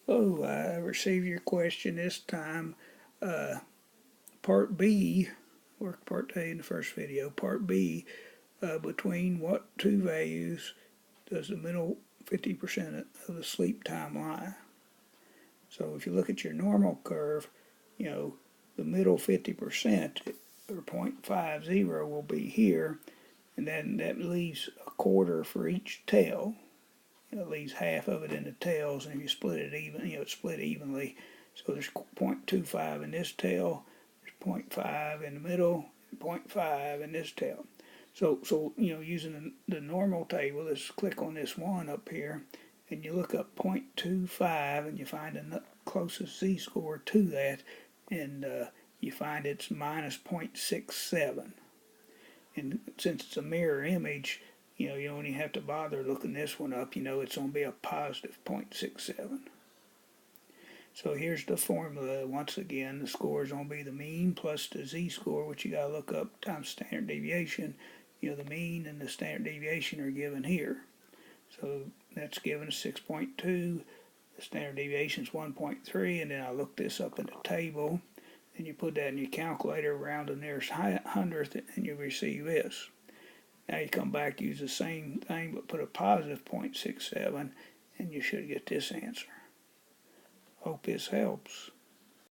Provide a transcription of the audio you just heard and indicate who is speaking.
Speaker 1: Oh, I received your question this time. Part B, work part A in the first video. Part B, between what two values does the middle 50% of the sleep time lie? So if you look at your normal curve, you know, the middle 50% or 0.50 will be here, and then that leaves a quarter for each tail. It leaves half of it in the tails, and if you split it even, it's split evenly. So there's 0.25 in this tail, there's 0.5 in the middle, and 0.5 in this tail. So using the normal table, let's click on this one up here, and you look up 0.25, and you find the closest z-score to that, and you find it's minus 0.67. And since it's a mirror image, you don't even have to bother looking this one up. It's going to be a positive 0.67. So here's the formula. Once again, the score is going to be the mean plus the z-score, which you got to look up, times standard deviation. The mean and the standard deviation are given here. So that's given us 6.2. The standard deviation is 1.3, and then I look this up in the table, and you put that in your calculator around the nearest hundredth, and you receive this. Now you come back, use the same thing, but put a positive 0.67, and you should get this answer. Hope this helps.